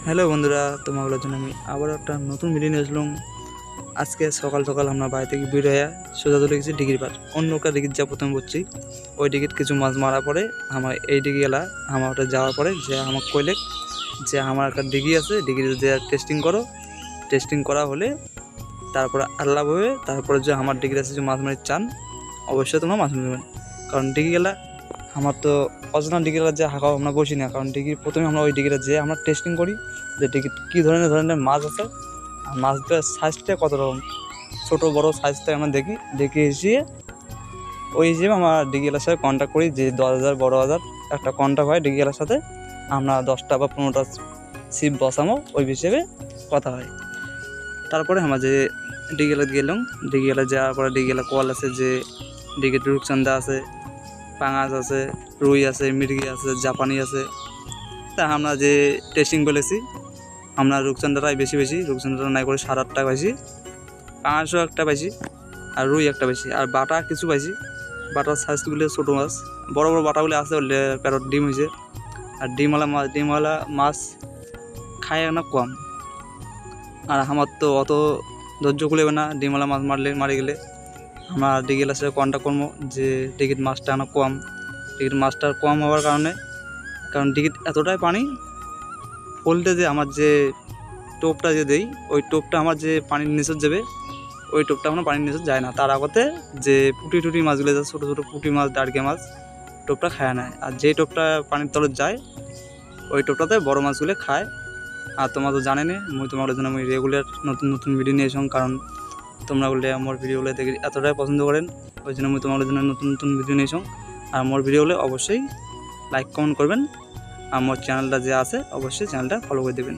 Hello বন্ধুরা, তোমাগুলোর জন্য আমি আবার একটা নতুন ভিডিও নিয়ে আসলাম। আজকে সকাল সকাল আমরা বাড়ি থেকে বের হয়ে সোজা চলে গেছি ডিগির পার। অন্য একটা ডিগির যা প্রথমে বলছি, ওই ডিগির কিছু মাছ মারা পরে আমার এই ডিগি এলা আমার ওটা যাওয়ার পরে যে আমার কইলে যে আমার একটা ডিগি আছে, ডিগির যে টেস্টিং করো, টেস্টিং করা হলে তারপরে আল্লাহ ভাবে তারপরে যে আমার ডিগির আছে যে মাছ মারি চান, অবশ্যই তোমরা মাছ মারবেন। কারণ ডিগি গেলা আমার তো অজানা ডিগিরা যে হাঁকাও আমরা বসি না, কারণ ডিগির প্রথমে আমরা ওই ডিগিটা যে আমরা টেস্টিং করি যে ডিগি কী ধরনের মাছ আছে আর মাছটার সাইজটা কত রকম, ছোটো বড়ো সাইজটা আমরা দেখে এসে ওই হিসেবে আমার ডিগিওয়ালার সাথে কন্ট্যাক্ট করি যে 10,000 12,000 একটা কন্ট্যাক্ট হয় ডিগিওয়ালার সাথে, আমরা 10টা বা 15টা ছিপ বসামো ওই হিসেবে কথা হয়। তারপরে আমরা যে ডিগিওয়ালা গেলাম, ডিগিওয়ালা যাওয়ার পরে ডিগিওয়ালা কল আছে যে ডিগির রূপচান্দা আছে, পাঙাশ আছে, রুই আছে, মির্গি আছে, জাপানি আছে। তা আমরা যে টেস্টিং বলেছি আমরা রূপচান্দাটাই বেশি রূপচান্দাটা নাই করে 7-8টা পাইছি, পাঙাশও একটা পাইছি আর রুই একটা পাইছি আর বাটা কিছু পাইছি। বাটার সাইজগুলো ছোটো মাছ, বড় বড় বাটাগুলো আছে ওগুলো প্যারট ডিম হয়েছে। আর ডিমওয়ালা মাছ খায় না কম, আর আমার তো অত ধৈর্য খুলেবে না ডিমওয়ালা মাছ মারি গেলে। আমরা ডিগিওয়ালার সাথে কন্ট্যাক্ট করবো যে ডিগির মাছটা আনা কম, ডিগির মাছটা কম হওয়ার কারণ ডিগির এতটাই পানি ফলতে যে আমার যে টোপটা যে দেই ওই টোপটা আমার যে পানির নিচে যাবে, ওই টোপটা আমরা পানির নিচে যায় না। তার আগতে যে পুঁটি মাছগুলো যায়, ছোটো ছোটো পুঁটি মাছ দাঁড়কে মাছ টোপটা খায় নেয়, আর যেই টোপটা পানির তলে যায় ওই টোপটাতে বড় মাছগুলো খায়। আর তোমরা তো জানেনি তোমাদের জন্য আমি রেগুলার নতুন ভিডিও নিয়ে আসলাম, কারণ তোমরা বললে আমার ভিডিওগুলো দেখে এতটাই পছন্দ করেন, ওই জন্য আমি তোমাদের জন্য নতুন ভিডিও নিয়ে আসলাম। আর আমার ভিডিওগুলো অবশ্যই লাইক কমেন্ট করবেন, আমার চ্যানেলটা যে আছে অবশ্যই চ্যানেলটা ফলো করে দেবেন।